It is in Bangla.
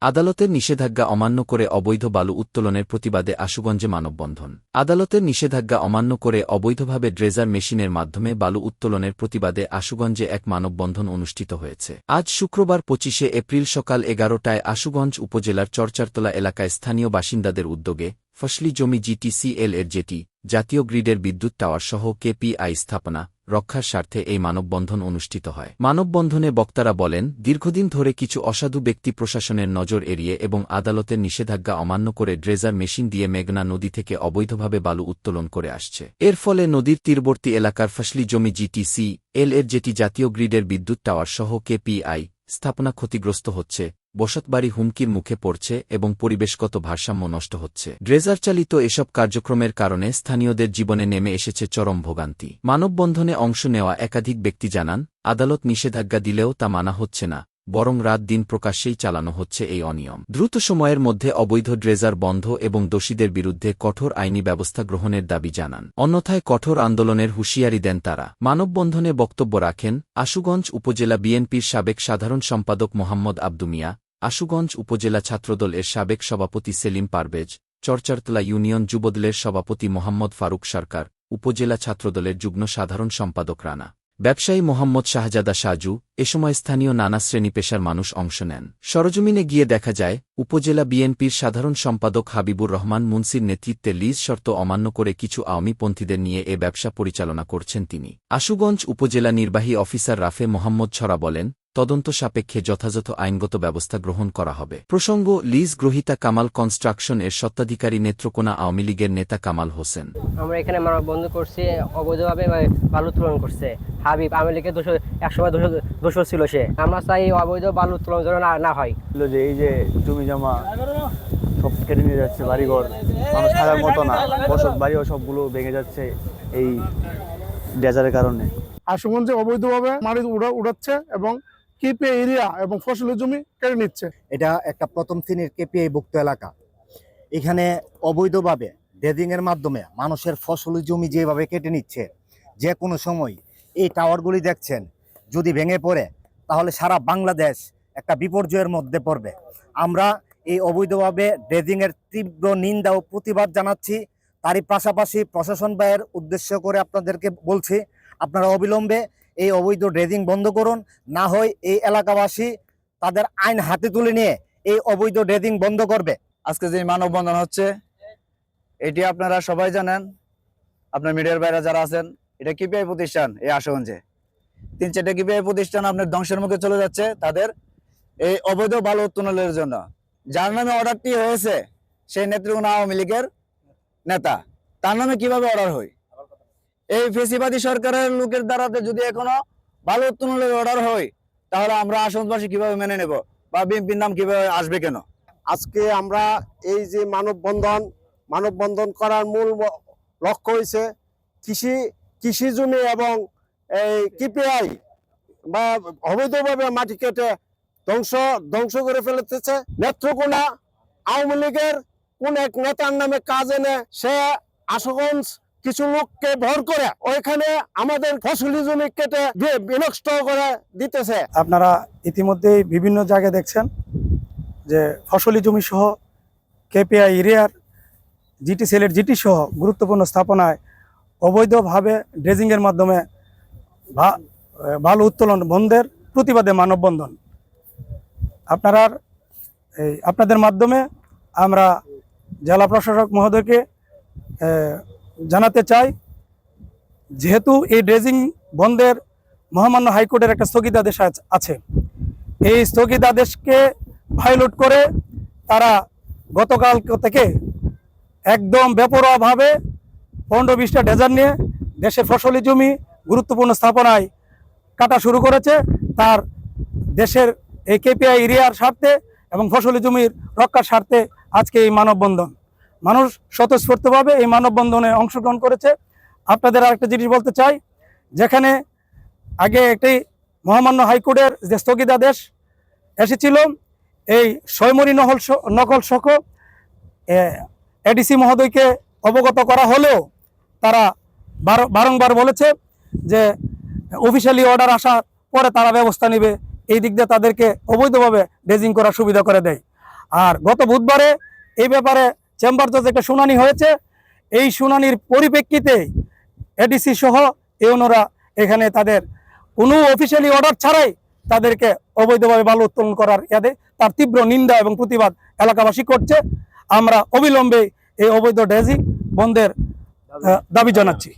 আদালতের নিষেধাজ্ঞা অমান্য করে অবৈধ বালু উত্তোলনের প্রতিবাদে আশুগঞ্জে মানববন্ধন। আদালতের নিষেধাজ্ঞা অমান্য করে অবৈধভাবে ড্রেজার মেশিনের মাধ্যমে বালু উত্তোলনের প্রতিবাদে আশুগঞ্জে এক মানববন্ধন অনুষ্ঠিত হয়েছে। আজ শুক্রবার ২৫শে এপ্রিল সকাল ১১টায় আশুগঞ্জ উপজেলার চরচারতলা এলাকায় স্থানীয় বাসিন্দাদের উদ্যোগে ফসলি জমি জিটিসিএল এর জেটি, জাতীয় গ্রিডের বিদ্যুৎ টাওয়ার সহ কেপিআই স্থাপনা রক্ষার স্বার্থে এই মানববন্ধন অনুষ্ঠিত হয়। মানববন্ধনে বক্তারা বলেন, দীর্ঘদিন ধরে কিছু অসাধু ব্যক্তি প্রশাসনের নজর এড়িয়ে এবং আদালতের নিষেধাজ্ঞা অমান্য করে ড্রেজার মেশিন দিয়ে মেঘনা নদী থেকে অবৈধভাবে বালু উত্তোলন করে আসছে। এর ফলে নদীর তীরবর্তী এলাকার ফসলি জমি জিটিসিএল এর জেটি, জাতীয় গ্রিডের বিদ্যুৎ টাওয়ার সহ কেপিআই স্থাপনা ক্ষতিগ্রস্ত হচ্ছে, বসতবাড়ি হুমকির মুখে পড়ছে এবং পরিবেশগত ভারসাম্য নষ্ট হচ্ছে। ড্রেজার চালিত এসব কার্যক্রমের কারণে স্থানীয়দের জীবনে নেমে এসেছে চরম ভোগান্তি। মানববন্ধনে অংশ নেওয়া একাধিক ব্যক্তি জানান, আদালত নিষেধাজ্ঞা দিলেও তা মানা হচ্ছে না, বরং রাত দিন প্রকাশ্যেই চালানো হচ্ছে এই অনিয়ম। দ্রুত সময়ের মধ্যে অবৈধ ড্রেজার বন্ধ এবং দোষীদের বিরুদ্ধে কঠোর আইনি ব্যবস্থা গ্রহণের দাবি জানান। অন্যথায় কঠোর আন্দোলনের হুঁশিয়ারি দেন তারা। মানববন্ধনে বক্তব্য রাখেন আশুগঞ্জ উপজেলা বিএনপির সাবেক সাধারণ সম্পাদক মোহাম্মদ আব্দু মিয়া, আশুগঞ্জ উপজেলা ছাত্রদল এর সাবেক সভাপতি সেলিম পারভেজ, চরচারতলা ইউনিয়ন যুবদলের সভাপতি মোহাম্মদ ফারুক সরকার, উপজেলা ছাত্রদলের যুগ্ম সাধারণ সম্পাদক রানা, ব্যবসায়ী মোহাম্মদ শাহজাদা সাজু। এ সময় স্থানীয় নানা শ্রেণী পেশার মানুষ অংশ নেন। সরজমিনে গিয়ে দেখা যায়, উপজেলা বিএনপির সাধারণ সম্পাদক হাবিবুর রহমান মুন্সির নেতৃত্বে লিজ শর্ত অমান্য করে কিছু আওয়ামীপন্থীদের নিয়ে এ ব্যবসা পরিচালনা করছেন তিনি। আশুগঞ্জ উপজেলা নির্বাহী অফিসার রাফে মোহাম্মদ ছড়া বলেন, তদন্ত সাপেক্ষে যথাযথ আইনগত ব্যবস্থা গ্রহণ করা হবে। প্রসঙ্গ, লিজ গ্রহীতা কামাল কনস্ট্রাকশন এর স্বত্বাধিকারী নেত্রকোনা আওয়ামী লীগের নেতা কামাল হোসেন। আমরা এখানে মানববন্ধন করছি, অবৈধভাবে বালু উত্তোলন করছে হাবিব, আওয়ামী লীগের একসময় দোষর ছিল সে। আমরা চাই অবৈধ বালু উত্তোলন যেন না হয়। এই যে জমি জমা সব কেটে নিয়ে যাচ্ছে, বাড়িঘর মানুষ থাকার মতো না, বসত বাড়িও সবগুলো ভেঙে যাচ্ছে এই ড্রেজারের কারণে। আশুগঞ্জে অবৈধভাবে মাটি উড়াচ্ছে এবং কেপিআই এরিয়া এবং ফসলের জমি কেড়ে নিচ্ছে। এটা একটা প্রথম শ্রেণীর কেপিআই ভুক্ত এলাকা। এখানে অবৈধভাবে ড্রেজিং এর মাধ্যমে মানুষের ফসলি জমি যেভাবে কেটে নিচ্ছে, যে কোনো সময় এই টাওয়ারগুলি দেখছেন যদি ভেঙে পড়ে তাহলে সারা বাংলাদেশ একটা বিপর্যয়ের মধ্যে পড়বে। আমরা এই অবৈধভাবে ড্রেজিং এর তীব্র নিন্দা ও প্রতিবাদ জানাচ্ছি। তারই পাশাপাশি প্রশাসন ব্যয়ের উদ্দেশ্য করে আপনাদেরকে বলছি, আপনারা অবিলম্বে এই অবৈধ ড্রেজিং বন্ধ করুন, না হয় এই এলাকাবাসী তাদের আইন হাতে তুলে নিয়ে এই অবৈধ ড্রেজিং বন্ধ করবে। আজকে যে মানববন্ধন হচ্ছে, এটি আপনারা সবাই জানেন, আপনার মিডিয়ার বাইরে যারা আছেন, এটা কেপিআই প্রতিষ্ঠান। এই আশুগঞ্জে ৩-৪টা কেপিআই প্রতিষ্ঠান আপনার ধ্বংসের মুখে চলে যাচ্ছে তাদের এই অবৈধ বালু উত্তোলনের জন্য। যার নামে অর্ডারটি হয়েছে সেই নেত্রকোনা আওয়ামী লীগের নেতা, তার নামে কিভাবে অর্ডার হয়? এই ফেসিবাদী সরকারের লোকের দ্বারাতে যদি এখনো বালু উত্তোলনের অর্ডার হয়, তাহলে আমরা আশুগঞ্জবাসী কিভাবে মেনে নেব বা বিএনপির নাম কিভাবে আসবে কেন? আজকে আমরা এই যে মানববন্ধন করার মূল লক্ষ্য হয়েছে কৃষি জমি এবং এই কেপিআই বা অবৈধভাবে মাটি কেটে ধ্বংস করে ফেলতেছে। নেত্রকোনা আওয়ামী লীগের কোন এক নেতার নামে কাজ এনে সে আশুগঞ্জ কিছু লোককে ভর করে ওইখানে আমাদের ফসলি জমি কেটে বিনষ্ট করে দিতেছে। আপনারা ইতিমধ্যেই বিভিন্ন জায়গায় দেখছেন যে ফসলি জমি সহ কেপিআই এরিয়ার জিটিসিএলের জিটি সহ গুরুত্বপূর্ণ স্থাপনায় অবৈধভাবে ড্রেজিংয়ের মাধ্যমে বালু উত্তোলন বন্ধের প্রতিবাদে মানববন্ধন। আপনাদের মাধ্যমে আমরা জেলা প্রশাসক মহোদয়কে জানাতে চাই, যেহেতু এই ড্রেজিং বন্ধের মহামান্য হাইকোর্টের একটা স্থগিতাদেশ আছে, এই স্থগিতাদেশকে ভায়োলেট করে তারা গতকাল থেকে একদম বেপরোয়াভাবে 15-20টা ড্রেজার নিয়ে দেশের ফসলি জমি গুরুত্বপূর্ণ স্থাপনায় কাটা শুরু করেছে। তার দেশের এই কেপিআই এরিয়ার স্বার্থে এবং ফসলি জমির রক্ষার স্বার্থে আজকে এই মানববন্ধন। মানুষ স্বতঃস্ফূর্তভাবে এই মানববন্ধনে অংশগ্রহণ করেছে। আপনাদের আরেকটা জিনিস বলতে চাই, যেখানে আগে একটি মহামান্য হাইকোর্টের যে স্থগিতাদেশ এসেছিল, এই সয়মরি নকল সহ এডিসি মহোদয়কে অবগত করা হলেও তারা বারংবার বলেছে যে অফিসিয়ালি অর্ডার আসার পরে তারা ব্যবস্থা নেবে। এই দিক দিয়ে তাদেরকে অবৈধভাবে ড্রেজিং করার সুবিধা করে দেয়। আর গত বুধবারে এই ব্যাপারে চেম্বার জজ একটা শুনানি হয়েছে। এই শুনানির পরিপ্রেক্ষিতে এডিসি সহ ইউনোরা এখানে তাদের কোনো অফিসিয়ালি অর্ডার ছাড়াই তাদেরকে অবৈধভাবে বালু উত্তোলন করার ইয়াদে তার তীব্র নিন্দা এবং প্রতিবাদ এলাকাবাসী করছে। আমরা অবিলম্বে এই অবৈধ ড্রেজিং বন্ধের দাবি জানাচ্ছি।